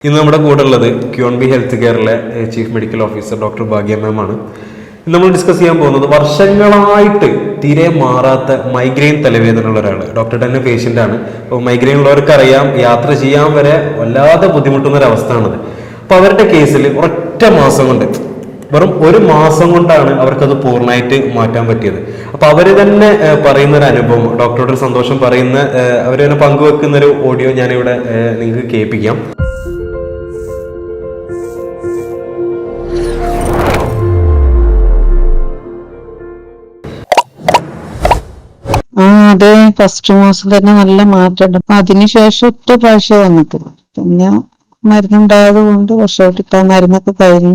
ഇന്ന് നമ്മുടെ കൂടെ ഉള്ളത് ക്യൂൺബി ഹെൽത്ത് കെയറിലെ chief medical officer doctor Bhagya ma'am ആണ്. നമ്മൾ ഡിസ്കസ് ചെയ്യാൻ പോകുന്നത് വർഷങ്ങളായിട്ട് തീരെ മാറാത്ത മൈഗ്രെയിൻ തലവേദന ഉള്ള ഒരാൾ. ഡോക്ടറുടെ തന്നെ പേഷ്യൻ്റ് ആണ്. അപ്പോൾ മൈഗ്രെയിൻ ഉള്ളവർക്ക് അറിയാം, യാത്ര ചെയ്യാൻ വരെ വല്ലാതെ ബുദ്ധിമുട്ടുന്ന ഒരു അവസ്ഥയാണത്. അപ്പോൾ അവരുടെ കേസിൽ ഒരൊറ്റ മാസം കൊണ്ട്, വെറും ഒരു മാസം കൊണ്ടാണ് അവർക്കത് പൂർണ്ണമായിട്ട് മാറ്റാൻ പറ്റിയത്. അപ്പൊ അവര് തന്നെ പറയുന്ന ഒരു അനുഭവം, ഡോക്ടറുടെ ഒരു സന്തോഷം പറയുന്ന, അവർ തന്നെ പങ്കുവെക്കുന്ന ഒരു ഓഡിയോ ഞാനിവിടെ നിങ്ങൾക്ക് കേൾപ്പിക്കാം. അതെ, ഫസ്റ്റ് മാസം തന്നെ നല്ല മാറ്റമുണ്ട്. അപ്പൊ അതിനുശേഷം ഒറ്റ പ്രാവശ്യം വന്നിട്ടില്ല. പിന്നെ മരുന്നുണ്ടായത് കൊണ്ട് വർഷമായിട്ട് ഇപ്പൊ മരുന്നൊക്കെ കഴിഞ്ഞു.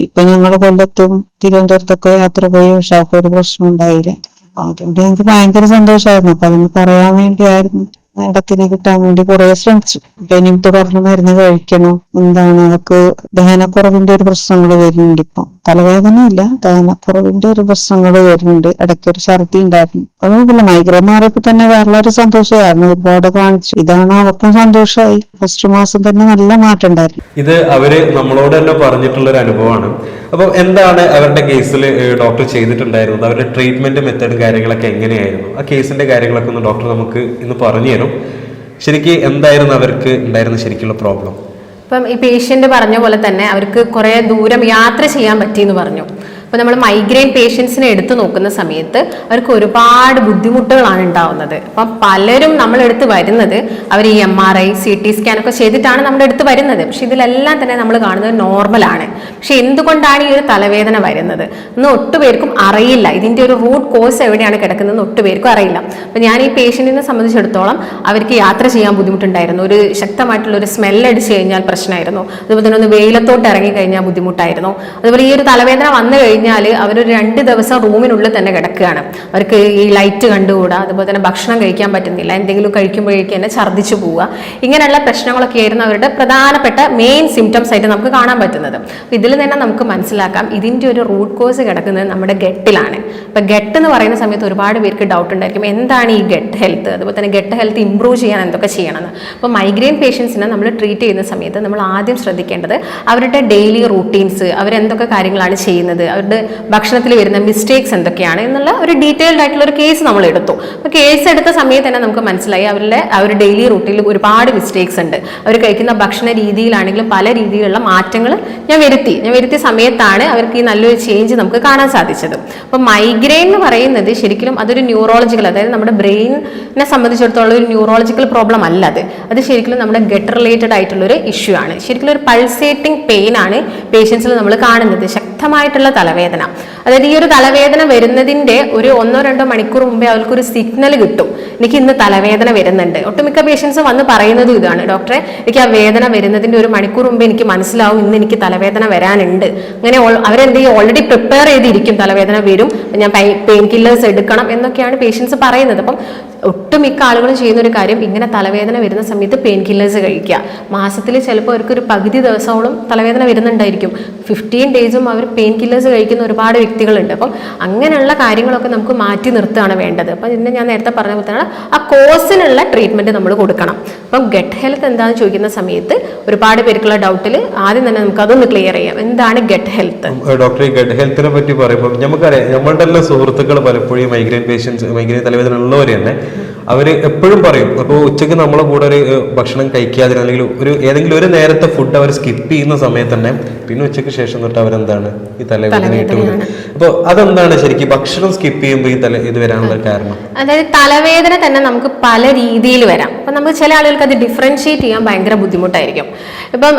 ഇപ്പൊ ഞങ്ങള് കൊല്ലത്തും തിരുവനന്തപുരത്തൊക്കെ യാത്ര പോയി, പക്ഷെ അപ്പൊ ഒരു പ്രശ്നം ഉണ്ടായില്ല. അപ്പൊ അതുകൊണ്ട് ഞങ്ങൾക്ക് ഭയങ്കര സന്തോഷമായിരുന്നു. അപ്പൊ അതിന് പറയാൻ വേണ്ടിയായിരുന്നു, ഇടത്തിന് കിട്ടാൻ വേണ്ടി കുറെ ശ്രമിച്ചു. ഇനിയിട്ട് പറഞ്ഞ മരുന്ന് കഴിക്കണം, എന്താണ് അവർക്ക് ദഹനക്കുറവിന്റെ ഒരു പ്രശ്നങ്ങൾ വരുന്നുണ്ട്. ഇപ്പൊ തലവേദന ഇല്ല, ദഹനക്കുറവിന്റെ ഒരു പ്രശ്നങ്ങൾ വരുന്നുണ്ട്. ഇടയ്ക്കൊരു ഛർദി ഉണ്ടായിരുന്നു. അതുപോലെ മൈഗ്രെയിൻ മാറിയപ്പോ തന്നെ വേറെ സന്തോഷമായിരുന്നു. ഒരുപാട് കാണിച്ചു. ഇതാണ് അവർക്കും സന്തോഷമായി. ഫസ്റ്റ് മാസം തന്നെ നല്ല മാറ്റം ഉണ്ടായിരുന്നു. ഇത് അവര് നമ്മളോട് തന്നെ പറഞ്ഞിട്ടുള്ള ഒരു അനുഭവമാണ്. അപ്പൊ എന്താണ് അവരുടെ കേസിൽ ഡോക്ടർ ചെയ്തിട്ടുണ്ടായിരുന്നത്, അവരുടെ ട്രീറ്റ്മെന്റ് മെത്തേഡും കാര്യങ്ങളൊക്കെ എങ്ങനെയായിരുന്നു, ആ കേസിന്റെ കാര്യങ്ങളൊക്കെ ഒന്ന് ഡോക്ടർ നമുക്ക് ഇന്ന് പറഞ്ഞു തരും. ശരിക്കും എന്തായിരുന്നു അവർക്ക് ഉണ്ടായിരുന്ന ശരിക്കുള്ള പ്രോബ്ലം? ഇപ്പം ഈ പേഷ്യന്റ് പറഞ്ഞ പോലെ തന്നെ അവർക്ക് കുറെ ദൂരം യാത്ര ചെയ്യാൻ പറ്റിയെന്ന് പറഞ്ഞു. അപ്പോൾ നമ്മൾ മൈഗ്രെയിൻ പേഷ്യൻസിനെ എടുത്തു നോക്കുന്ന സമയത്ത് അവർക്ക് ഒരുപാട് ബുദ്ധിമുട്ടുകളാണ് ഉണ്ടാവുന്നത്. അപ്പം പലരും നമ്മളെടുത്ത് വരുന്നത് അവർ ഈ MRI CT സ്കാൻ ഒക്കെ ചെയ്തിട്ടാണ് നമ്മുടെ അടുത്ത് വരുന്നത്. പക്ഷെ ഇതിലെല്ലാം തന്നെ നമ്മൾ കാണുന്നത് നോർമലാണ്. പക്ഷെ എന്തുകൊണ്ടാണ് ഈ ഒരു തലവേദന വരുന്നത് എന്ന് ഒട്ടുപേർക്കും അറിയില്ല. ഇതിന്റെ ഒരു റൂട്ട് കോസ് എവിടെയാണ് കിടക്കുന്നതെന്ന് ഒട്ടുപേർക്കും അറിയില്ല. അപ്പം ഞാൻ ഈ പേഷ്യന്റിനെ സംബന്ധിച്ചിടത്തോളം അവർക്ക് യാത്ര ചെയ്യാൻ ബുദ്ധിമുട്ടുണ്ടായിരുന്നു. ഒരു ശക്തമായിട്ടുള്ള ഒരു സ്മെല്ല് അടിച്ചു കഴിഞ്ഞാൽ പ്രശ്നമായിരുന്നു. അതുപോലെ തന്നെ ഒന്ന് വെയിലത്തോട്ട് ഇറങ്ങി കഴിഞ്ഞാൽ ബുദ്ധിമുട്ടായിരുന്നു. അതുപോലെ ഈ ഒരു തലവേദന വന്നു കഴിഞ്ഞാൽ അവരൊരു 2 ദിവസം റൂമിനുള്ളിൽ തന്നെ കിടക്കുകയാണ്. അവർക്ക് ഈ ലൈറ്റ് കണ്ടുകൂടാ, അതുപോലെ തന്നെ ഭക്ഷണം കഴിക്കാൻ പറ്റുന്നില്ല, എന്തെങ്കിലും കഴിക്കുമ്പോഴേക്കും തന്നെ ഛർദ്ദിച്ചു പോവുക. ഇങ്ങനെയുള്ള പ്രശ്നങ്ങളൊക്കെ ആയിരുന്നു അവരുടെ പ്രധാനപ്പെട്ട മെയിൻ സിംറ്റംസ് ആയിട്ട് നമുക്ക് കാണാൻ പറ്റുന്നത്. ഇതിൽ തന്നെ നമുക്ക് മനസ്സിലാക്കാം ഇതിന്റെ ഒരു റൂട്ട് കോസ് കിടക്കുന്നത് നമ്മുടെ ഗട്ടിലാണ്. അപ്പൊ ഗട്ട് എന്ന് പറയുന്ന സമയത്ത് ഒരുപാട് പേർക്ക് ഡൗട്ട് ഉണ്ടായിരിക്കും, എന്താണ് ഈ ഗട്ട് ഹെൽത്ത്, അതുപോലെ തന്നെ ഗട്ട് ഹെൽത്ത് ഇംപ്രൂവ് ചെയ്യാൻ എന്തൊക്കെ ചെയ്യണമെന്ന്. അപ്പോൾ മൈഗ്രെയിൻ പേഷ്യൻസിനെ നമ്മൾ ട്രീറ്റ് ചെയ്യുന്ന സമയത്ത് നമ്മൾ ആദ്യം ശ്രദ്ധിക്കേണ്ടത് അവരുടെ ഡെയിലി റൂട്ടീൻസ്, അവരെന്തൊക്കെ കാര്യങ്ങളാണ് ചെയ്യുന്നത്, അവരുടെ ഭക്ഷണത്തിൽ വരുന്ന മിസ്റ്റേക്സ് എന്തൊക്കെയാണ് എന്നുള്ള ഒരു ഡീറ്റെയിൽഡ് ആയിട്ടുള്ള ഒരു കേസ് നമ്മൾ എടുത്തു. അപ്പോൾ കേസ് എടുത്ത സമയത്ത് തന്നെ നമുക്ക് മനസ്സിലായി അവരുടെ ഡെയിലി റൂട്ടീനിൽ ഒരുപാട് മിസ്റ്റേക്സ് ഉണ്ട്. അവർ കഴിക്കുന്ന ഭക്ഷണ രീതിയിലാണെങ്കിലും പല രീതിയിലുള്ള മാറ്റങ്ങൾ ഞാൻ വരുത്തിയ സമയത്താണ് അവർക്ക് ഈ നല്ലൊരു ചേഞ്ച് നമുക്ക് കാണാൻ സാധിച്ചത്. അപ്പോൾ മൈഗ്രെയിൻ എന്ന് പറയുന്നത് ശരിക്കും അതൊരു ന്യൂറോളജിക്കൽ, അതായത് നമ്മുടെ ബ്രെയിനിനെ സംബന്ധിച്ചിടത്തോളം ഒരു ന്യൂറോളജിക്കൽ പ്രോബ്ലം അല്ല. അത് ശരിക്കും നമ്മുടെ ഗട്ട് റിലേറ്റഡ് ആയിട്ടുള്ള ഒരു ഇഷ്യൂ ആണ്. ശരിക്കും ഒരു പൾസേറ്റിംഗ് പെയിൻ ആണ് പേഷ്യൻസിൽ നമ്മൾ കാണുന്നത്, ശക്തമായിട്ടുള്ള തലവേദന. അതായത് ഈ ഒരു തലവേദന വരുന്നതിന്റെ ഒരു 1-2 മണിക്കൂർ മുമ്പേ അവർക്കൊരു സിഗ്നൽ കിട്ടും, എനിക്ക് ഇന്ന് തലവേദന വരുന്നുണ്ട്. ഒട്ടുമിക്ക പേഷ്യൻസ് വന്ന് പറയുന്നതും ഇതാണ്, ഡോക്ടറെ എനിക്ക് ആ വേദന വരുന്നതിന്റെ 1 മണിക്കൂർ മുമ്പേ എനിക്ക് മനസ്സിലാവും ഇന്ന് എനിക്ക് തലവേദന വരാനുണ്ട്. അങ്ങനെ അവരെന്ത് ചെയ്യും, ഓൾറെഡി പ്രിപ്പയർ ചെയ്തിരിക്കും, തലവേദന വരും, ഞാൻ പെയിൻ കില്ലേഴ്സ് എടുക്കണം എന്നൊക്കെയാണ് പേഷ്യൻസ് പറയുന്നത്. അപ്പം ഒട്ടുമിക്ക ആളുകളും ചെയ്യുന്ന ഒരു കാര്യം, ഇങ്ങനെ തലവേദന വരുന്ന സമയത്ത് പെയിൻ കില്ലേഴ്സ് കഴിക്കുക. മാസത്തിൽ ചിലപ്പോൾ അവർക്കൊരു പകുതി ദിവസത്തോളം തലവേദന വരുന്നുണ്ടായിരിക്കും. 15 ഡേയ്സും അവർ പെയിൻ കില്ലേഴ്സ് കഴിക്കുന്ന ഒരുപാട് വ്യക്തികളുണ്ട്. അപ്പം അങ്ങനെയുള്ള കാര്യങ്ങളൊക്കെ നമുക്ക് മാറ്റി നിർത്തുകയാണ് വേണ്ടത്. അപ്പം ഇതിനെ ഞാൻ നേരത്തെ പറഞ്ഞ പോലെ തന്നെ ആ കോസിനുള്ള ട്രീറ്റ്മെന്റ് നമ്മൾ കൊടുക്കണം. അപ്പം ഗട്ട് ഹെൽത്ത് എന്താണെന്ന് ചോദിക്കുന്ന സമയത്ത് ഒരുപാട് പേർക്കുള്ള ഡൗട്ടിൽ ആദ്യം തന്നെ നമുക്ക് അതൊന്ന് ക്ലിയർ ചെയ്യാം, എന്താണ് ഗട്ട് ഹെൽത്ത്. ഡോക്ടർ, ഈ ഗട്ട് ഹെൽത്തിനെ പറ്റി പറയുമ്പോൾ നമുക്കറിയാം, നമ്മളുടെ എല്ലാ സുഹൃത്തുക്കൾ പലപ്പോഴും മൈഗ്രെയിൻ പേഷ്യൻസ്, മൈഗ്രെയിൻ തലവേദന ഉള്ളവർ തന്നെ അവർ എപ്പോഴും പറയും, അപ്പോൾ ഉച്ചയ്ക്ക് നമ്മളെ കൂടെ ഒരു ഭക്ഷണം കഴിക്കാതെ അല്ലെങ്കിൽ ഏതെങ്കിലും ഒരു നേരത്തെ ഫുഡ് അവർ സ്കിപ്പ് ചെയ്യുന്ന സമയത്ത് തന്നെ പിന്നെ ഉച്ചയ്ക്ക് ശേഷം തൊട്ട് അവരെന്താണ് ഈ തലവേദന കിട്ടുന്നത്. അപ്പോൾ അതെന്താണ് ശരിക്കും ഭക്ഷണം സ്കിപ്പ് ചെയ്യുമ്പോൾ ഇത് വരാനുള്ള കാരണം? അതായത് തലവേദന തന്നെ നമുക്ക് പല രീതിയിൽ വരാം. അപ്പം നമുക്ക് ചില ആളുകൾക്ക് അത് ഡിഫറൻഷിയേറ്റ് ചെയ്യാൻ ഭയങ്കര ബുദ്ധിമുട്ടായിരിക്കും. ഇപ്പം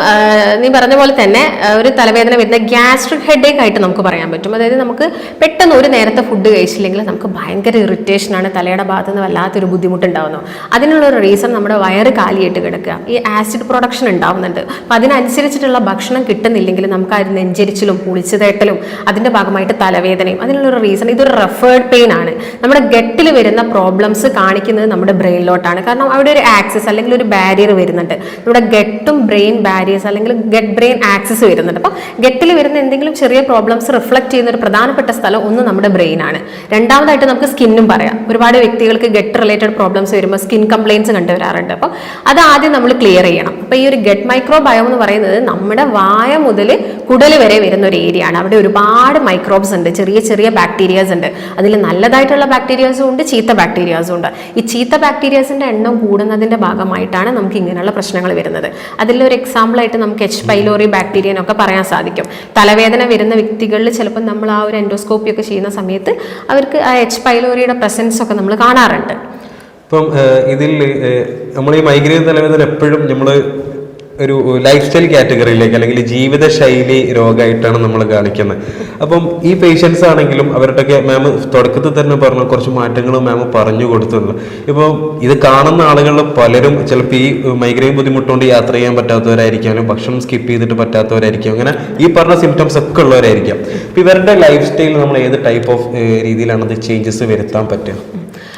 നീ പറഞ്ഞ പോലെ തന്നെ ഒരു തലവേദന വരുന്ന ഗ്യാസ്ട്രിക് ഹെഡേക്ക് ആയിട്ട് നമുക്ക് പറയാൻ പറ്റും. അതായത് നമുക്ക് പെട്ടെന്ന് ഒരു നേരത്തെ ഫുഡ് കഴിച്ചില്ലെങ്കിൽ നമുക്ക് ഭയങ്കര ഇറിറ്റേഷനാണ്, തലയുടെ ഭാഗത്ത് നിന്ന് വല്ലാത്തൊരു ബുദ്ധിമുട്ടുണ്ടാവുന്നു. അതിനുള്ളൊരു റീസൺ നമ്മുടെ വയറ് കാലിയായിട്ട് കിടക്കുക, ഈ ആസിഡ് പ്രൊഡക്ഷൻ ഉണ്ടാവുന്നുണ്ട്. അപ്പം അതിനനുസരിച്ചിട്ടുള്ള ഭക്ഷണം കിട്ടുന്നില്ലെങ്കിൽ കഴിക്കുന്നില്ലെങ്കിൽ നമുക്ക് ആ നെഞ്ചരിച്ചിലും പുളിച്ചുതേട്ടലും അതിന്റെ ഭാഗമായിട്ട് തലവേദനയും അതിനുള്ളൊരു റീസൺ ഇതൊരു റെഫേർഡ് പെയിൻ ആണ്. നമ്മുടെ ഗട്ടിൽ വരുന്ന പ്രോബ്ലംസ് കാണിക്കുന്നത് നമ്മുടെ ബ്രെയിനിലോട്ടാണ്. കാരണം അവിടെ ഒരു ആക്സിസ് അല്ലെങ്കിൽ ഒരു ബാരിയർ വരുന്നുണ്ട്. നമ്മുടെ ഗട്ടും ബ്രെയിൻ ബാരിയേഴ്സ് അല്ലെങ്കിൽ ഗട്ട് ബ്രെയിൻ ആക്സിസ് വരുന്നുണ്ട്. അപ്പം ഗട്ടിൽ വരുന്ന എന്തെങ്കിലും ചെറിയ പ്രോബ്ലംസ് റിഫ്ലക്ട് ചെയ്യുന്ന ഒരു പ്രധാനപ്പെട്ട സ്ഥലം ഒന്ന് നമ്മുടെ ബ്രെയിൻ ആണ്. രണ്ടാമതായിട്ട് നമുക്ക് സ്കിന്നും പറയാം. ഒരുപാട് വ്യക്തികൾക്ക് ഗട്ട് റിലേറ്റഡ് പ്രോബ്ലംസ് വരുമ്പോൾ സ്കിൻ കംപ്ലയിൻസ് കണ്ടുവരാറുണ്ട്. അപ്പം അത് ആദ്യം നമ്മൾ ക്ലിയർ ചെയ്യണം. അപ്പോൾ ഈ ഒരു ഗട്ട് മൈക്രോബയോം എന്ന് പറയുന്നത് നമ്മുടെ വായ മുതൽ കുടൽ വരെ വരുന്ന ഒരു ഏരിയ ആണ്. അവിടെ ഒരുപാട് മൈക്രോബ്സ് ഉണ്ട്, ചെറിയ ചെറിയ ബാക്ടീരിയാസ് ഉണ്ട്. അതിൽ നല്ലതായിട്ടുള്ള ബാക്ടീരിയാസും ഉണ്ട്, ചീത്ത ബാക്ടീരിയാസും ഉണ്ട്. ഈ ചീത്ത ബാക്ടീരിയാസിന്റെ എണ്ണം കൂടുന്നതിന്റെ ഭാഗമായിട്ടാണ് നമുക്ക് ഇങ്ങനെയുള്ള പ്രശ്നങ്ങൾ വരുന്നത്. അതിലൊരു എക്സാമ്പിൾ ആയിട്ട് നമുക്ക് എച്ച് പൈലോറി ബാക്ടീരിയ എന്നൊക്കെ പറയാൻ സാധിക്കും. തലവേദന വരുന്ന വ്യക്തികളിൽ ചിലപ്പോൾ നമ്മൾ ആ ഒരു എൻഡോസ്കോപ്പി ഒക്കെ ചെയ്യുന്ന സമയത്ത് അവർക്ക് ആ എച്ച് പൈലോറിയുടെ പ്രസൻസ് ഒക്കെ നമ്മൾ കാണാറുണ്ട്. ഇപ്പം ഇതിൽ നമ്മൾ ഈ മൈഗ്രെയിൻ തലവേദന എപ്പോഴും നമ്മൾ ഒരു ലൈഫ് സ്റ്റൈൽ കാറ്റഗറിയിലേക്ക് അല്ലെങ്കിൽ ജീവിതശൈലി രോഗമായിട്ടാണ് നമ്മൾ കാണിക്കുന്നത്. അപ്പം ഈ പേഷ്യൻസ് ആണെങ്കിലും അവരുടെയൊക്കെ മാം തുടക്കത്തിൽ തന്നെ പറഞ്ഞ കുറച്ച് മാറ്റങ്ങൾ മാം പറഞ്ഞു കൊടുത്തിട്ടുണ്ട്. ഇപ്പോൾ ഇത് കാണുന്ന ആളുകളിൽ പലരും ചിലപ്പോൾ ഈ മൈഗ്രെയിൻ ബുദ്ധിമുട്ടുകൊണ്ട് യാത്ര ചെയ്യാൻ പറ്റാത്തവരായിരിക്കും, ഭക്ഷണം സ്കിപ്പ് ചെയ്തിട്ട് പറ്റാത്തവരായിരിക്കും, അങ്ങനെ ഈ പറഞ്ഞ സിംറ്റംസ് ഒക്കെ ഉള്ളവരായിരിക്കാം. അപ്പം ഇവരുടെ ലൈഫ് സ്റ്റൈൽ നമ്മൾ ഏത് ടൈപ്പ് ഓഫ് രീതിയിലാണ് അത് ചേഞ്ചസ് വരുത്താൻ പറ്റുക?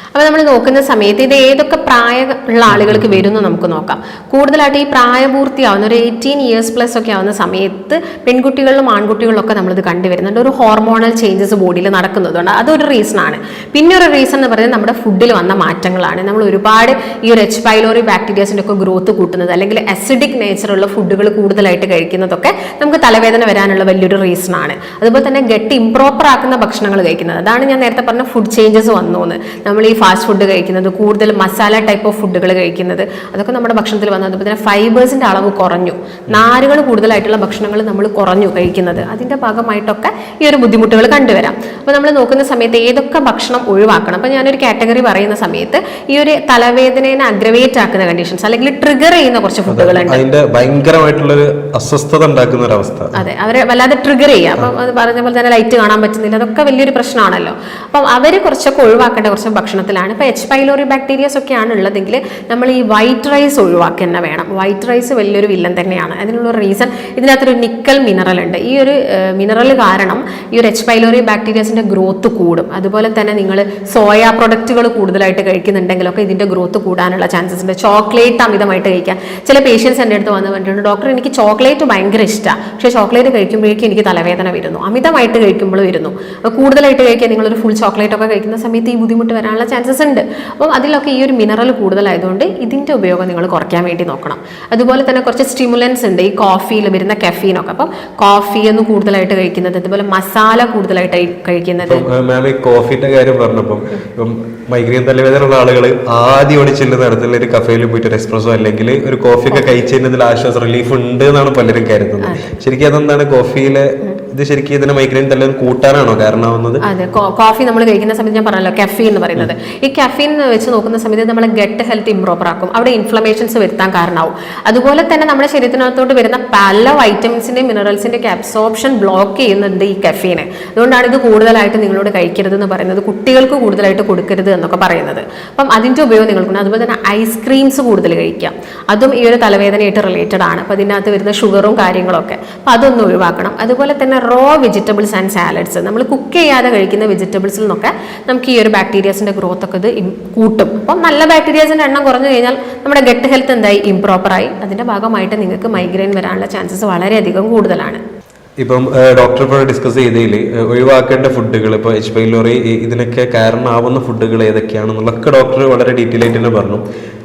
അപ്പോൾ നമ്മൾ നോക്കുന്ന സമയത്ത് ഇത് ഏതൊക്കെ പ്രായമുള്ള ആളുകൾക്ക് വരുമെന്ന് നമുക്ക് നോക്കാം. കൂടുതലായിട്ട് ഈ പ്രായപൂർത്തിയാവുന്ന ഒരു 18 ഇയേഴ്സ് പ്ലസ് ഒക്കെ ആവുന്ന സമയത്ത് പെൺകുട്ടികളിലും ആൺകുട്ടികളിലും ഒക്കെ നമ്മളിത് കണ്ടുവരുന്നുണ്ട്. ഒരു ഹോർമോണൽ ചേഞ്ചസ് ബോഡിയിൽ നടക്കുന്നതുകൊണ്ട് അതൊരു റീസൺ ആണ്. പിന്നെ ഒരു റീസൺ എന്ന് പറയുന്നത് നമ്മുടെ ഫുഡിൽ വന്ന മാറ്റങ്ങളാണ്. നമ്മൾ ഒരുപാട് ഈ ഒരു എച്ച് പൈലോറി ബാക്ടീരിയാസിൻ്റെ ഒക്കെ ഗ്രോത്ത് കൂട്ടുന്നത് അല്ലെങ്കിൽ അസിഡിക് നേച്ചറുള്ള ഫുഡുകൾ കൂടുതലായിട്ട് കഴിക്കുന്നതൊക്കെ നമുക്ക് തലവേദന വരാനുള്ള വലിയൊരു റീസൺ ആണ്. അതുപോലെ തന്നെ ഗട്ട് ഇംപ്രോപ്പർ ആക്കുന്ന ഭക്ഷണങ്ങൾ കഴിക്കുന്നത്, അതാണ് ഞാൻ നേരത്തെ പറഞ്ഞ ഫുഡ് ചേഞ്ചസ് വന്നു എന്ന്. നമ്മൾ ഈ ഫാസ്റ്റ് ഫുഡ് കഴിക്കുന്നത്, കൂടുതൽ മസാല ടൈപ്പ് ഓഫ് ഫുഡുകൾ കഴിക്കുന്നത്, അതൊക്കെ നമ്മുടെ ഭക്ഷണത്തിൽ വന്നത്. അതുപോലെ തന്നെ ഫൈബേഴ്സിന്റെ അളവ് കുറഞ്ഞു, നാരുകൾ കൂടുതലായിട്ടുള്ള ഭക്ഷണങ്ങൾ നമ്മൾ കുറഞ്ഞു കഴിക്കുന്നത്, അതിന്റെ ഭാഗമായിട്ടൊക്കെ ഈ ഒരു ബുദ്ധിമുട്ടുകൾ കണ്ടുവരാം. അപ്പോൾ നമ്മൾ നോക്കുന്ന സമയത്ത് ഏതൊക്കെ ഭക്ഷണം ഒഴിവാക്കണം. അപ്പോൾ ഞാനൊരു കാറ്റഗറി പറയുന്ന സമയത്ത് ഈ ഒരു തലവേദനയെ അഗ്രവേറ്റ് ആക്കുന്ന കണ്ടീഷൻസ് അല്ലെങ്കിൽ ട്രിഗർ ചെയ്യുന്ന കുറച്ച് ഫുഡുകളുണ്ട്. അതിന്റെ ഭയങ്കരമായിട്ടുള്ളൊരു അസ്വസ്ഥത ഉണ്ടാക്കുന്ന ഒരു അവസ്ഥ, അതെ, അവരെ വല്ലാതെ ട്രിഗർ ചെയ്യുക. അപ്പം അത് പറഞ്ഞ പോലെ തന്നെ ലൈറ്റ് കാണാൻ പറ്റുന്നില്ല, അതൊക്കെ വലിയൊരു പ്രശ്നമാണല്ലോ. അപ്പം അവർ കുറച്ചൊക്കെ ഒഴിവാക്കേണ്ട കുറച്ച് ഭക്ഷണത്തിലാണ്. ഇപ്പോൾ എച്ച് പൈലോറി ബാക്ടീരിയാസ് ഒക്കെയാണ് ഉള്ളതെങ്കിൽ നമ്മൾ ഈ വൈറ്റ് റൈസ് ഒഴിവാക്കുക തന്നെ വേണം. വൈറ്റ് റൈസ് വലിയൊരു വില്ലൻ തന്നെയാണ്. അതിനുള്ള റീസൺ ഇതിനകത്തൊരു നിക്കൽ മിനറൽ ഉണ്ട്. ഈ ഒരു മിനറൽ കാരണം ഈ ഒരു എച്ച് പൈലോറി ബാക്ടീരിയാസിന്റെ ഗ്രോത്ത് കൂടും. അതുപോലെ തന്നെ നിങ്ങൾ സോയ പ്രൊഡക്റ്റുകൾ കൂടുതലായിട്ട് കഴിക്കുന്നുണ്ടെങ്കിലൊക്കെ ഇതിന്റെ ഗ്രോത്ത് കൂടാനുള്ള ചാൻസസ് ഉണ്ട്. ചോക്ലേറ്റ് അമിതമായിട്ട് കഴിക്കാം. ചില പേഷ്യൻസ് എൻ്റെ അടുത്ത് വന്ന് പറഞ്ഞിട്ടുണ്ട്, ഡോക്ടർ എനിക്ക് ചോക്ലേറ്റ് ഭയങ്കര ഇഷ്ടമാണ്, പക്ഷേ ചോക്ലേറ്റ് കഴിക്കുമ്പോഴേക്കും എനിക്ക് തലവേദന വരുന്നു. അമിതമായിട്ട് കഴിക്കുമ്പോൾ വരുന്നു. കൂടുതലായിട്ട് കഴിക്കാൻ നിങ്ങളൊരു ഫുൾ ചോക്ലേറ്റ് ഒക്കെ കഴിക്കുന്ന സമയത്ത് ഈ ബുദ്ധിമുട്ട് വരാനുള്ള ചാൻസസ് ഉണ്ട്. അപ്പം അതിലൊക്കെ ഈ ഒരു മിനറൽ കൂടുതലായതുകൊണ്ട് ഇതിൻ്റെ ഉപയോഗം നിങ്ങൾ കുറയ്ക്കാൻ വേണ്ടി നോക്കണം. അതുപോലെ തന്നെ കുറച്ച് സ്റ്റിമുലൻസ് ഉണ്ട് ഈ കോഫിയിൽ വരുന്ന കഫീനൊക്കെ. അപ്പം കോഫി ഒന്ന് കൂടുതലായിട്ട് കഴിക്കുന്നത്, അതുപോലെ മസാല കൂടുതലായിട്ട് കഴിക്കുന്നത്. മാം ഈ കോഫിന്റെ കാര്യം പറഞ്ഞപ്പം ഇപ്പം മൈഗ്രെയിൻ തലവേദന ഉള്ള ആളുകൾ ആദ്യം ഓടി ചെല്ലുന്ന തരത്തിലുള്ള ഒരു കഫേയിൽ പോയിട്ട് ഒരു എക്സ്പ്രസോ അല്ലെങ്കിൽ ഒരു കോഫിയൊക്കെ കഴിച്ചതിൽ ആശ്വാസം റിലീഫ് ഉണ്ട് എന്നാണ് പലരും കരുതുന്നത്. ശരിക്കും അതെന്താണ് കോഫിയിലെ ഇത് ശരിക്കും ഇതിന് മൈഗ്രെയിൻ തലവേദന കൂട്ടാനാണോ കാരണമാവുന്നത്? അതെ, കോഫി നമ്മൾ കഴിക്കുന്ന സമയത്ത് ഞാൻ പറഞ്ഞല്ലോ കഫീൻ എന്ന് പറയുന്നത്. ഈ കഫീൻ വെച്ച് നോക്കുന്ന സമയത്ത് നമ്മളെ ഗട്ട് ഹെൽത്ത് ഇംപ്രോപ്പർ ആക്കും, അവിടെ ഇൻഫ്ലമേഷൻസ് വരുത്താൻ കാരണമാവും. അതുപോലെ തന്നെ നമ്മുടെ ശരീരത്തിനകത്തോട്ട് വരുന്ന പല വൈറ്റമിൻസിന്റെയും മിനറൽസിന്റെ ഒക്കെ അബ്സോർപ്ഷൻ ബ്ലോക്ക് ചെയ്യുന്നുണ്ട് ഈ കഫീന്. അതുകൊണ്ടാണ് ഇത് കൂടുതലായിട്ട് നിങ്ങളോട് കഴിക്കരുത് എന്ന് പറയുന്നത്, കുട്ടികൾക്ക് കൂടുതലായിട്ട് കൊടുക്കരുത് എന്നൊക്കെ പറയുന്നത്. അപ്പം അതിന്റെ ഉപയോഗം നിങ്ങൾക്കുണ്ട്. അതുപോലെ തന്നെ ഐസ്ക്രീംസ് കൂടുതൽ കഴിക്കാം, അതും ഈ ഒരു തലവേദനയായിട്ട് റിലേറ്റഡ് ആണ്. അപ്പം അതിനകത്ത് വരുന്ന ഷുഗറും കാര്യങ്ങളൊക്കെ, അപ്പം അതൊന്നും ഒഴിവാക്കണം. അതുപോലെ തന്നെ റോ വെജിറ്റബിൾസ് ആൻഡ് സാലഡ്സ്, നമ്മൾ കുക്ക് ചെയ്യാതെ കഴിക്കുന്ന വെജിറ്റബിൾസിൽ നിന്നൊക്കെ നമുക്ക് ഈ ഒരു ബാക്ടീരിയാസിന്റെ ഗ്രോത്ത് ഒക്കെ ഇത് കൂട്ടും. അപ്പം നല്ല ബാക്ടീരിയാസിന്റെ എണ്ണം കുറഞ്ഞു കഴിഞ്ഞാൽ നമ്മുടെ ഗട്ട് ഹെൽത്ത് എന്തായി ഇംപ്രോപ്പറായി. അതിന്റെ ഭാഗമായിട്ട് നിങ്ങൾക്ക് മൈഗ്രെയിൻ വരാനുള്ള ചാൻസസ് വളരെയധികം കൂടുതലാണ്. ഇപ്പം ഡോക്ടർ ഇപ്പോൾ ഡിസ്കസ് ചെയ്തതിൽ ഒഴിവാക്കേണ്ട ഫുഡുകൾ, ഇപ്പോൾ എച്ച് പൈലോറി ഇതിനൊക്കെ കാരണമാവുന്ന ഫുഡുകൾ ഏതൊക്കെയാണെന്നുള്ളതൊക്കെ ഡോക്ടർ വളരെ ഡീറ്റെയിൽ ആയിട്ട് തന്നെ പറഞ്ഞു.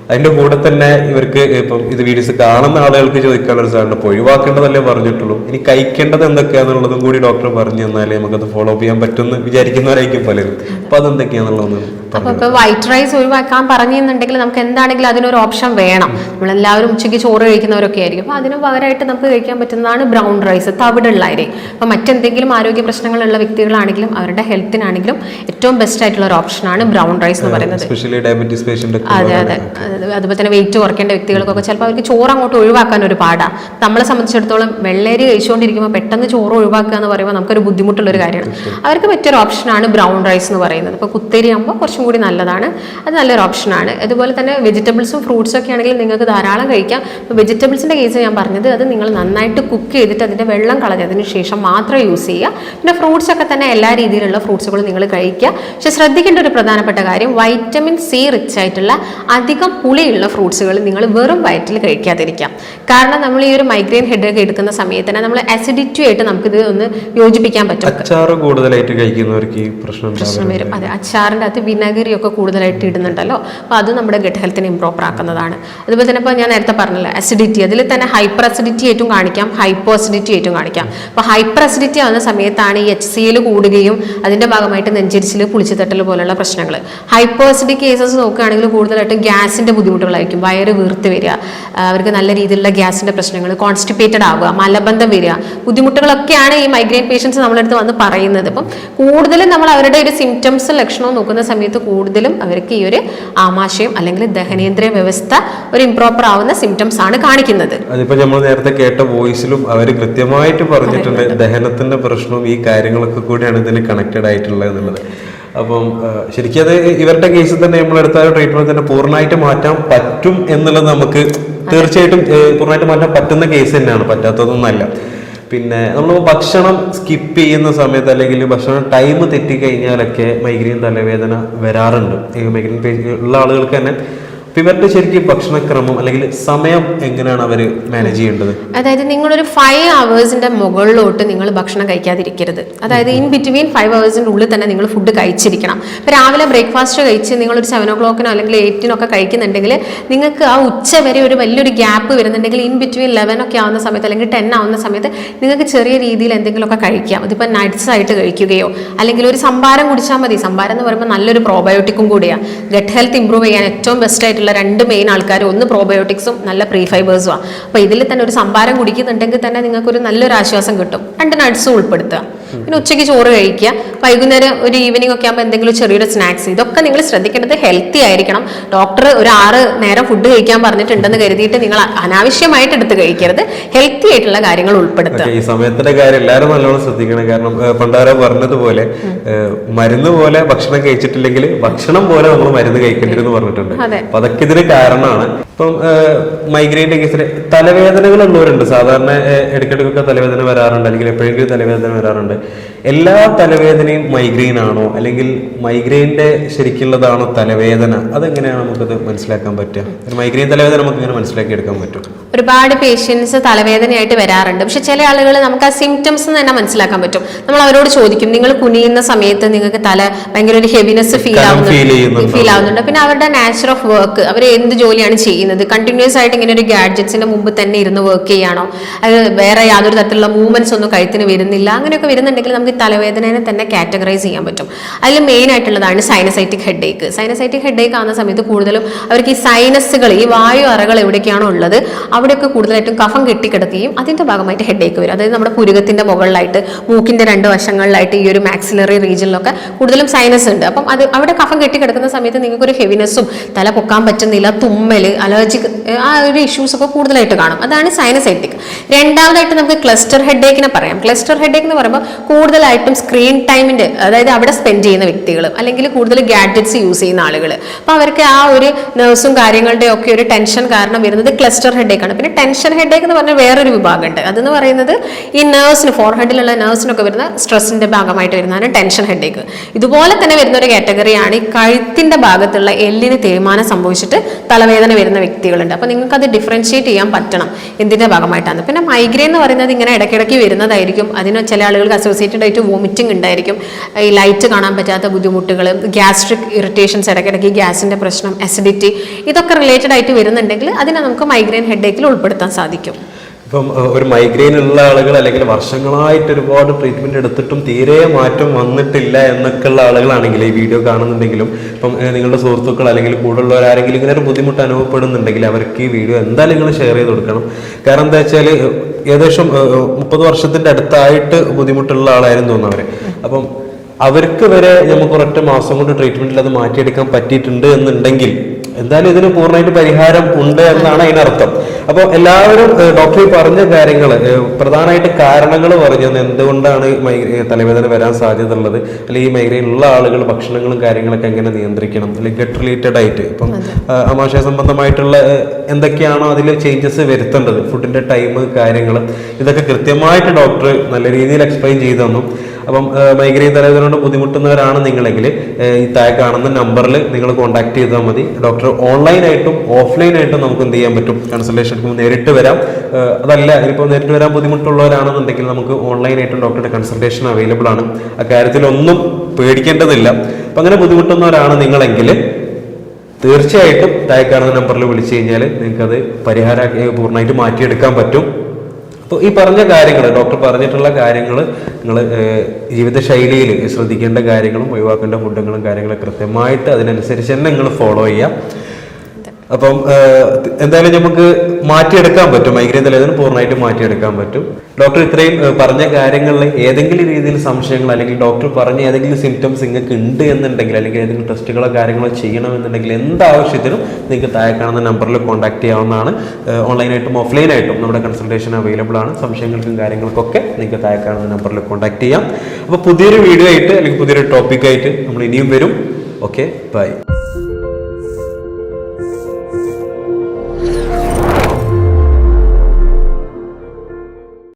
അതിന്റെ കൂടെ തന്നെ ഇവർക്ക് ഇപ്പം ഇത് വീഡിയോസ് കാണുന്ന ആളുകൾക്ക് ചോദിക്കാനുള്ള സാധനം ഇപ്പോൾ ഒഴിവാക്കേണ്ടതല്ലേ പറഞ്ഞിട്ടുള്ളൂ, ഇനി കഴിക്കേണ്ടത് എന്തൊക്കെയാണെന്നുള്ളതും കൂടി ഡോക്ടർ പറഞ്ഞു തന്നാലേ നമുക്കത് ഫോളോ അപ്പ് ചെയ്യാൻ പറ്റുമെന്ന് വിചാരിക്കുന്നവരായിരിക്കും പലരും. അപ്പൊ അതെന്തൊക്കെയാണെന്നുള്ളതൊന്ന് അപ്പോൾ വൈറ്റ് റൈസ് ഒഴിവാക്കാൻ പറഞ്ഞെന്നുണ്ടെങ്കിൽ നമുക്ക് എന്താണെങ്കിലും അതിനൊരു ഓപ്ഷൻ വേണം. നമ്മളെല്ലാവരും ഉച്ചയ്ക്ക് ചോറ് കഴിക്കുന്നവരൊക്കെ ആയിരിക്കും. അപ്പോൾ അതിന് പകരമായിട്ട് നമുക്ക് കഴിക്കാൻ പറ്റുന്നതാണ് ബ്രൗൺ റൈസ്, തവിടുള്ള അരി. അപ്പോൾ മറ്റെന്തെങ്കിലും ആരോഗ്യ പ്രശ്നങ്ങളുള്ള വ്യക്തികളാണെങ്കിലും അവരുടെ ഹെൽത്തിനാണെങ്കിലും ഏറ്റവും ബെസ്റ്റ് ആയിട്ടുള്ള ഒരു ഓപ്ഷനാണ് ബ്രൗൺ റൈസ് എന്ന് പറയുന്നത്. Especially diabetes patient. അതെ അതെ, അതുപോലെ തന്നെ വെയിറ്റ് കുറയ്ക്കേണ്ട വ്യക്തികൾക്കൊക്കെ ചിലപ്പോൾ അവർക്ക് ചോറ് അങ്ങോട്ട് ഒഴിവാക്കാൻ ഒരു പാടാണ്. നമ്മളെ സംബന്ധിച്ചിടത്തോളം വെള്ളരി കഴിച്ചുകൊണ്ടിരിക്കുമ്പോൾ പെട്ടെന്ന് ചോറ് ഒഴിവാക്കുക എന്ന് പറയുമ്പോൾ നമുക്കൊരു ബുദ്ധിമുട്ടുള്ളൊരു കാര്യമാണ്. അവർക്ക് പറ്റിയൊരു ഓപ്ഷനാണ് ബ്രൗൺ റൈസ് എന്ന് പറയുന്നത്. ഇപ്പോൾ കുത്തരി ആകുമ്പോൾ കുറച്ചും കൂടി നല്ലതാണ്, അത് നല്ലൊരു ഓപ്ഷനാണ്. അതുപോലെ തന്നെ വെജിറ്റബിൾസും ഫ്രൂട്ട്സും ഒക്കെ ആണെങ്കിൽ നിങ്ങൾക്ക് ധാരാളം കഴിക്കാം. ഇപ്പോൾ വെജിറ്റബിൾസിൻ്റെ കേസ് ഞാൻ പറഞ്ഞത്, അത് നിങ്ങൾ നന്നായിട്ട് കുക്ക് ചെയ്തിട്ട് അതിൻ്റെ വെള്ളം കളഞ്ഞതിന് ശേഷം മാത്രം യൂസ് ചെയ്യുക. പിന്നെ ഫ്രൂട്ട്സ് ഒക്കെ തന്നെ എല്ലാ രീതിയിലുള്ള ഫ്രൂട്ട്സുകളും നിങ്ങൾ കഴിക്കുക. പക്ഷെ ശ്രദ്ധിക്കേണ്ട ഒരു പ്രധാനപ്പെട്ട കാര്യം, വൈറ്റമിൻ സി റിച്ച് ആയിട്ടുള്ള അധികം പുളിയുള്ള ഫ്രൂട്ട്സുകൾ നിങ്ങൾ വെറും വയറ്റിൽ കഴിക്കാതിരിക്കാം. കാരണം നമ്മൾ ഈ ഒരു മൈഗ്രെയിൻ ഹെഡേക്ക് എടുക്കുന്ന സമയത്ത് തന്നെ നമ്മൾ അസിഡിറ്റി ആയിട്ട് നമുക്കിത് ഒന്ന് യോജിപ്പിക്കാൻ പറ്റും. അച്ചാറ് കൂടുതലായിട്ട് കഴിക്കുന്നവർക്ക് ഈ പ്രശ്നം വരും. അതെ, അച്ചാറിൻ്റെ അകത്ത് വിനാഗിരി ഒക്കെ കൂടുതലായിട്ട് ഇടുന്നുണ്ടല്ലോ, അപ്പോൾ അത് നമ്മുടെ ഗട്ട് ഹെൽത്തിനെ ഇംപ്രോപ്പർ ആക്കുന്നതാണ്. അതുപോലെ തന്നെ ഇപ്പോൾ ഞാൻ നേരത്തെ പറഞ്ഞല്ലോ അസിഡിറ്റി, അതിൽ തന്നെ ഹൈപ്പർ അസിഡിറ്റി ആയിട്ടും കാണിക്കാം, ഹൈപ്പോ അസിഡിറ്റി ആയിട്ടും കാണിക്കാം. അപ്പോൾ ഹൈപ്പർ അസിഡിറ്റി ആവുന്ന സമയത്താണ് ഈ HCl കൂടുകയും അതിൻ്റെ ഭാഗമായിട്ട് നെഞ്ചരിച്ചിൽ പുളിച്ചുതട്ടൽ പോലുള്ള പ്രശ്നങ്ങൾ. ഹൈപ്പോ അസിഡിക് കേസസ് നോക്കുകയാണെങ്കിൽ കൂടുതലായിട്ടും ഗ്യാസിൻ്റെ ബുദ്ധിമുട്ടുകളായിരിക്കും. വയറ് വീർത്ത് വരിക, അവർക്ക് നല്ല രീതിയിലുള്ള ഗ്യാസിൻ്റെ പ്രശ്നങ്ങൾ, കോൺസ്റ്റിപ്പേറ്റഡ് ആവുക, മലബന്ധം വരിക, ബുദ്ധിമുട്ടുകളൊക്കെയാണ് ഈ മൈഗ്രെയിൻ പേഷ്യൻസ് നമ്മളടുത്ത് വന്ന് പറയുന്നത്. അപ്പം കൂടുതലും നമ്മൾ അവരുടെ ഒരു സിംറ്റംസ് ലക്ഷണവും നോക്കുന്ന സമയത്ത് കൂടുതലും അവർക്ക് ഈ ഒരു ആമാശയം അല്ലെങ്കിൽ ദഹനേന്ദ്രിയ വ്യവസ്ഥ ഒരു ഇംപ്രോപ്പർ ആവുന്ന സിംറ്റംസ് ആണ് കാണിക്കുന്നത്. അതിപ്പോ നമ്മൾ നേരത്തെ കേട്ട വോയിസിലും അവർ കൃത്യമായിട്ട് പറഞ്ഞിട്ടുണ്ട് ദഹനത്തിന്റെ പ്രശ്നവും ഈ കാര്യങ്ങളൊക്കെ കൂടിയാണ് ഇതിന് കണക്റ്റഡ് ആയിട്ടുള്ളത് എന്നുള്ളത്. അപ്പം ശരിക്കും അത് ഇവരുടെ കേസിൽ തന്നെ നമ്മളെടുത്ത ട്രീറ്റ്മെന്റ് തന്നെ പൂർണ്ണമായിട്ട് മാറ്റാൻ പറ്റും എന്നുള്ളത് നമുക്ക് തീർച്ചയായിട്ടും പൂർണ്ണമായിട്ട് മാറ്റാൻ പറ്റുന്ന കേസ് തന്നെയാണ്, പറ്റാത്തതൊന്നുമല്ല. പിന്നെ നമ്മൾ ഭക്ഷണം സ്കിപ്പ് ചെയ്യുന്ന സമയത്ത് അല്ലെങ്കിൽ ഭക്ഷണം ടൈം തെറ്റിക്കഴിഞ്ഞാലൊക്കെ മൈഗ്രെയിൻ തലവേദന വരാറുണ്ട്. ഈ മൈഗ്രെയിൻ ഉള്ള ആളുകൾക്ക് തന്നെ ഇവരുടെ ശരിക്കും ഭക്ഷണക്രമം അല്ലെങ്കിൽ സമയം എങ്ങനെയാണ് അവർ മാനേജ് ചെയ്യേണ്ടത്? അതായത് നിങ്ങളൊരു 5 hours മുകളിലോട്ട് നിങ്ങൾ ഭക്ഷണം കഴിക്കാതിരിക്കരുത്. അതായത് ഇൻ ബിറ്റ്വീൻ 5 hours ഉള്ളിൽ തന്നെ നിങ്ങൾ ഫുഡ് കഴിച്ചിരിക്കണം. ഇപ്പോൾ രാവിലെ ബ്രേക്ക്ഫാസ്റ്റ് കഴിച്ച് നിങ്ങളൊരു 7 o'clock അല്ലെങ്കിൽ 8 ഒക്കെ കഴിക്കുന്നുണ്ടെങ്കിൽ നിങ്ങൾക്ക് ആ ഉച്ച വരെ ഒരു വലിയൊരു ഗ്യാപ്പ് വരുന്നുണ്ടെങ്കിൽ ഇൻ ബിറ്റ്വീൻ 11 ഒക്കെ ആവുന്ന സമയത്ത് അല്ലെങ്കിൽ 10 ആവുന്ന സമയത്ത് നിങ്ങൾക്ക് ചെറിയ രീതിയിൽ എന്തെങ്കിലുമൊക്കെ കഴിക്കാം. അതിപ്പോൾ നട്ട്സ് ആയിട്ട് കഴിക്കുകയോ അല്ലെങ്കിൽ ഒരു സംഭാരം കുടിച്ചാൽ മതി. സംഭാരം എന്ന് പറയുമ്പോൾ നല്ലൊരു പ്രോബയോട്ടിക്കും കൂടിയാണ്. ഗട്ട് ഹെൽത്ത് ഇംപ്രൂവ് ചെയ്യാൻ ഏറ്റവും ബെസ്റ്റ് ആയിട്ടുള്ള 2 മെയിൻ ആൾക്കാർ, ഒന്ന് പ്രോബയോട്ടിക്സും നല്ല പ്രീ ഫൈബേഴ്സും ആണ്. അപ്പോൾ ഇതിൽ തന്നെ ഒരു സംഭാരം കുടിക്കുന്നുണ്ടെങ്കിൽ തന്നെ നിങ്ങൾക്കൊരു നല്ലൊരു ആശ്വാസം കിട്ടും. 2 നട്ട്സും ഉൾപ്പെടുത്തുക. പിന്നെ ഉച്ചയ്ക്ക് ചോറ് കഴിക്കുക, വൈകുന്നേരം ഒരു ഈവനിങ് ഒക്കെ ആകുമ്പോൾ എന്തെങ്കിലും ചെറിയൊരു സ്നാക്സ്. ഇതൊക്കെ നിങ്ങൾ ശ്രദ്ധിക്കേണ്ടത് ഹെൽത്തി ആയിരിക്കണം. ഡോക്ടർ ഒരു 6 നേരം ഫുഡ് കഴിക്കാൻ പറഞ്ഞിട്ടുണ്ടെന്ന് കരുതിയിട്ട് നിങ്ങൾ അനാവശ്യമായിട്ട് എടുത്ത് കഴിക്കരുത്. ഹെൽത്തി ആയിട്ടുള്ള കാര്യങ്ങൾ ഉൾപ്പെടുത്തുക. ഈ സമയത്തിന്റെ കാര്യം എല്ലാവരും നല്ലോണം ശ്രദ്ധിക്കണം. കാരണം പണ്ടാരോ പറഞ്ഞതുപോലെ മരുന്ന് പോലെ ഭക്ഷണം കഴിച്ചിട്ടില്ലെങ്കിൽ ഭക്ഷണം പോലെ നമ്മൾ മരുന്ന് കഴിക്കേണ്ടിരുന്നു പറഞ്ഞിട്ടുണ്ട്. അപ്പൊ അതൊക്കെ ഇതിന് കാരണമാണ്. ഇപ്പം മൈഗ്രെയിൻ്റെ കേസിൽ തലവേദനകൾ ഉള്ളവരുണ്ട്. സാധാരണ ഇടയ്ക്കിടയ്ക്കൊക്കെ തലവേദന വരാറുണ്ട്, അല്ലെങ്കിൽ എപ്പോഴെങ്കിലും തലവേദന വരാറുണ്ട്. എല്ലാ തലവേദനയും മൈഗ്രെയിൻ ആണോ, അല്ലെങ്കിൽ മൈഗ്രെയിൻ്റെ ശരിക്കുള്ളതാണോ തലവേദന? അതെങ്ങനെയാണ് നമുക്കത് മനസ്സിലാക്കാൻ പറ്റുക? ഒരു മൈഗ്രെയിൻ തലവേദന നമുക്ക് ഇങ്ങനെ മനസ്സിലാക്കി എടുക്കാൻ പറ്റും? ഒരുപാട് പേഷ്യൻസ് തലവേദനയായിട്ട് വരാറുണ്ട്. പക്ഷെ ചില ആളുകൾ നമുക്ക് ആ സിംറ്റംസ് തന്നെ മനസ്സിലാക്കാൻ പറ്റും. നമ്മൾ അവരോട് ചോദിക്കും, നിങ്ങൾ കുനിയുന്ന സമയത്ത് നിങ്ങൾക്ക് തല ഭയങ്കര ഒരു ഹെവിനെസ് ഫീൽ ആവുന്നുണ്ട്. പിന്നെ അവരുടെ നാച്ചർ ഓഫ് വർക്ക്, അവർ എന്ത് ജോലിയാണ് ചെയ്യുന്നത്, കണ്ടിന്യൂസ് ആയിട്ട് ഇങ്ങനെ ഒരു ഗാഡ്ജറ്റ്സിന്റെ മുമ്പ് തന്നെ ഇരുന്ന് വർക്ക് ചെയ്യാണോ, അത് വേറെ യാതൊരു തരത്തിലുള്ള മൂവ്മെന്റ്സ് ഒന്നും കഴുത്തിന് വരുന്നില്ല, അങ്ങനെയൊക്കെ വരുന്നുണ്ടെങ്കിൽ നമുക്ക് തലവേദനയെ തന്നെ കാറ്റഗറൈസ് ചെയ്യാൻ പറ്റും. അതിൽ മെയിൻ ആയിട്ടുള്ളതാണ് സൈനസൈറ്റിക് ഹെഡേക്ക്. സൈനസൈറ്റിക് ഹെഡേക്ക് ആവുന്ന സമയത്ത് കൂടുതലും അവർക്ക് ഈ സൈനസുകൾ, ഈ വായു അറകൾ എവിടേക്കാണോ ഉള്ളത് അവിടെയൊക്കെ കൂടുതലായിട്ടും കഫം കെട്ടിക്കിടക്കുകയും അതിന്റെ ഭാഗമായിട്ട് ഹെഡേക്ക് വരും. അതായത് നമ്മുടെ പുരുകത്തിന്റെ മുകളിലായിട്ട്, മൂക്കിന്റെ 2 വശങ്ങളിലായിട്ട്, ഈ ഒരു മാക്സിലറി റീജിയനിലൊക്കെ കൂടുതലും സൈനസ് ഉണ്ട്. അപ്പം അത് അവിടെ കഫം കെട്ടിക്കിടക്കുന്ന സമയത്ത് നിങ്ങൾക്ക് ഒരു ഹെവിനെസ്സും, തല പൊക്കാൻ പറ്റുന്നില്ല, തുമ്മൽ, അലർജിക്, ആ ഒരു ഇഷ്യൂസ് ഒക്കെ കൂടുതലായിട്ട് കാണും. അതാണ് സൈനസൈറ്റിക്. രണ്ടാമതായിട്ട് നമുക്ക് ക്ലസ്റ്റർ ഹെഡേക്കിനെ പറയാം. ക്ലസ്റ്റർ ഹെഡേക്ക് എന്ന് പറയുമ്പോൾ കൂടുതലായിട്ടും സ്ക്രീൻ ടൈമിന്റെ, അതായത് അവിടെ സ്പെൻഡ് ചെയ്യുന്ന വ്യക്തികൾ അല്ലെങ്കിൽ കൂടുതൽ ഗാഡ്ജറ്റ്സ് യൂസ് ചെയ്യുന്ന ആളുകൾ, അപ്പോൾ അവർക്ക് ആ ഒരു നെർവ്സും കാര്യങ്ങളുടെ ഒക്കെ ഒരു ടെൻഷൻ കാരണം വരുന്നത് ക്ലസ്റ്റർ ഹെഡേക്ക് ആണ്. പിന്നെ ടെൻഷൻ ഹെഡേക്ക് എന്ന് പറഞ്ഞാൽ വേറൊരു വിഭാഗമുണ്ട്. അതെന്ന് പറയുന്നത് ഈ നെർവ്സിന്, ഫോർഹെഡിലുള്ള നെർവ്സിനൊക്കെ വരുന്ന സ്ട്രെസ്സിന്റെ ഭാഗമായിട്ട് വരുന്നതാണ് ടെൻഷൻ ഹെഡേക്ക്. ഇതുപോലെ തന്നെ വരുന്ന ഒരു കാറ്റഗറിയാണ് ഈ കഴുത്തിന്റെ ഭാഗത്തുള്ള എല്ലിന് തേയ്മാനം സംഭവിച്ചിട്ട് തലവേദന വരുന്ന വ്യക്തികളുണ്ട്. അപ്പോൾ നിങ്ങൾക്ക് അത് ഡിഫറൻഷിയേറ്റ് ചെയ്യാൻ പറ്റണം എന്തിന്റെ ഭാഗമായിട്ടാണ്. പിന്നെ മൈഗ്രെയിൻ എന്ന് പറയുന്നത് ഇങ്ങനെ ഇടയ്ക്കിടയ്ക്ക് വരുന്നതായിരിക്കും. അതിന് ചില ആളുകൾക്ക് അസോസിയേറ്റഡ് ആയിട്ട് വോമിറ്റിംഗ് ഉണ്ടായിരിക്കും, ഈ ലൈറ്റ് കാണാൻ പറ്റാത്ത ബുദ്ധിമുട്ടുകൾ, ഗ്യാസ്ട്രിക് ഇറിറ്റേഷൻസ്, ഇടയ്ക്കിടയ്ക്ക് ഗ്യാസിന്റെ പ്രശ്നം, അസിഡിറ്റി, ഇതൊക്കെ റിലേറ്റഡ് ആയിട്ട് വരുന്നുണ്ടെങ്കിൽ അതിനെ നമുക്ക് മൈഗ്രെയിൻ ഹെഡേക്കിൽ ഉൾപ്പെടുത്താൻ സാധിക്കും. ഇപ്പം ഒരു മൈഗ്രെയിൻ ഉള്ള ആളുകൾ അല്ലെങ്കിൽ വർഷങ്ങളായിട്ട് ഒരുപാട് ട്രീറ്റ്മെന്റ് എടുത്തിട്ടും തീരെ മാറ്റം വന്നിട്ടില്ല എന്നൊക്കെ ഉള്ള ആളുകളാണെങ്കിൽ ഈ വീഡിയോ കാണുന്നുണ്ടെങ്കിലും, ഇപ്പം നിങ്ങളുടെ സുഹൃത്തുക്കൾ അല്ലെങ്കിൽ കൂടുതലുള്ളവർ ആരെങ്കിലും ഇങ്ങനെ ഒരു ബുദ്ധിമുട്ട് അനുഭവപ്പെടുന്നുണ്ടെങ്കിൽ അവർക്ക് ഈ വീഡിയോ എന്തായാലും നിങ്ങൾ ഷെയർ ചെയ്ത് കൊടുക്കണം. കാരണം എന്താ വെച്ചാൽ ഏകദേശം 30 വർഷത്തിന്റെ അടുത്തായിട്ട് ബുദ്ധിമുട്ടുള്ള ആളായിരുന്നു തോന്നുന്നവര്. അപ്പം അവർക്ക് വരെ നമുക്ക് ഒരൊറ്റ മാസം കൊണ്ട് ട്രീറ്റ്മെന്റിൽ അത് മാറ്റിയെടുക്കാൻ പറ്റിയിട്ടുണ്ട് എന്നുണ്ടെങ്കിൽ എന്തായാലും ഇതിന് പൂർണ്ണമായിട്ട് പരിഹാരം ഉണ്ട് എന്നാണ് അതിനർത്ഥം. അപ്പോൾ എല്ലാവരും ഡോക്ടർ പറഞ്ഞ കാര്യങ്ങൾ, പ്രധാനമായിട്ട് കാരണങ്ങൾ പറഞ്ഞു തന്നു. എന്തുകൊണ്ടാണ് തലവേദന വരാൻ സാധ്യത ഉള്ളത്, അല്ലെങ്കിൽ ഈ മൈഗ്രെയിൻ ഉള്ള ആളുകൾ ഭക്ഷണങ്ങളും കാര്യങ്ങളൊക്കെ എങ്ങനെ നിയന്ത്രിക്കണം, അല്ലെങ്കിൽ ഗട്ട് റിലേറ്റഡ് ആയിട്ട് ഇപ്പം ആമാശയ സംബന്ധമായിട്ടുള്ള എന്തൊക്കെയാണോ അതിൽ ചേഞ്ചസ് വരുത്തേണ്ടത്, ഫുഡിന്റെ ടൈം, കാര്യങ്ങൾ, ഇതൊക്കെ കൃത്യമായിട്ട് ഡോക്ടർ നല്ല രീതിയിൽ എക്സ്പ്ലെയിൻ ചെയ്തു തന്നു. അപ്പം മൈഗ്രെയിൻ തലവേദന കൊണ്ട് ബുദ്ധിമുട്ടുന്നവരാണ് നിങ്ങളെങ്കിൽ ഈ താഴെ കാണുന്ന നമ്പറിൽ നിങ്ങൾ കോൺടാക്ട് ചെയ്താൽ മതി. ഡോക്ടർ ഓൺലൈനായിട്ടും ഓഫ്ലൈനായിട്ടും നമുക്ക് എന്ത് ചെയ്യാൻ പറ്റും, കൺസൾട്ടേഷൻ എടുക്കുമ്പോൾ നേരിട്ട് വരാം. അതല്ല ഇപ്പോൾ നേരിട്ട് വരാൻ ബുദ്ധിമുട്ടുള്ളവരാണെന്നുണ്ടെങ്കിൽ നമുക്ക് ഓൺലൈനായിട്ടും ഡോക്ടറുടെ കൺസൾട്ടേഷൻ അവൈലബിൾ ആണ്. അക്കാര്യത്തിലൊന്നും പേടിക്കേണ്ടതില്ല. അപ്പം അങ്ങനെ ബുദ്ധിമുട്ടുന്നവരാണ് നിങ്ങളെങ്കിൽ തീർച്ചയായിട്ടും താഴെ കാണുന്ന നമ്പറിൽ വിളിച്ചു കഴിഞ്ഞാൽ നിങ്ങൾക്കത് പരിഹാരം പൂർണ്ണമായിട്ട് മാറ്റിയെടുക്കാൻ പറ്റും. അപ്പോൾ ഈ പറഞ്ഞ കാര്യങ്ങൾ, ഡോക്ടർ പറഞ്ഞിട്ടുള്ള കാര്യങ്ങൾ നിങ്ങൾ ജീവിതശൈലിയിൽ ശ്രദ്ധിക്കേണ്ട കാര്യങ്ങളും ഒഴിവാക്കേണ്ട ഫുഡുകളും കാര്യങ്ങളും കൃത്യമായിട്ട് അതിനനുസരിച്ച് തന്നെ നിങ്ങൾ ഫോളോ ചെയ്യാം. അപ്പം എന്തായാലും നമുക്ക് മാറ്റിയെടുക്കാൻ പറ്റും, മൈഗ്രെയിൻ തലവേദന പൂർണ്ണമായിട്ട് മാറ്റിയെടുക്കാൻ പറ്റും. ഡോക്ടർ ഇത്രയും പറഞ്ഞ കാര്യങ്ങളിൽ ഏതെങ്കിലും രീതിയിൽ സംശയങ്ങൾ, അല്ലെങ്കിൽ ഡോക്ടർ പറഞ്ഞ ഏതെങ്കിലും സിംറ്റംസ് നിങ്ങൾക്ക് ഉണ്ട് എന്നുണ്ടെങ്കിൽ, അല്ലെങ്കിൽ ഏതെങ്കിലും ടെസ്റ്റുകളോ കാര്യങ്ങളോ ചെയ്യണമെന്നുണ്ടെങ്കിൽ എന്താവശ്യത്തിനും നിങ്ങൾക്ക് താഴെ കാണുന്ന നമ്പറിൽ കോൺടാക്ട് ചെയ്യാവുന്നതാണ്. ഓൺലൈനായിട്ടും ഓഫ്ലൈനായിട്ടും നമ്മുടെ കൺസൾട്ടേഷൻ അവൈലബിൾ ആണ്. സംശയങ്ങൾക്കും കാര്യങ്ങൾക്കൊക്കെ നിങ്ങൾക്ക് താഴെ കാണുന്ന നമ്പറിൽ കോൺടാക്ട് ചെയ്യാം. അപ്പോൾ പുതിയൊരു വീഡിയോ ആയിട്ട് അല്ലെങ്കിൽ പുതിയൊരു ടോപ്പിക്കായിട്ട് നമ്മൾ ഇനിയും വരും. Okay, by.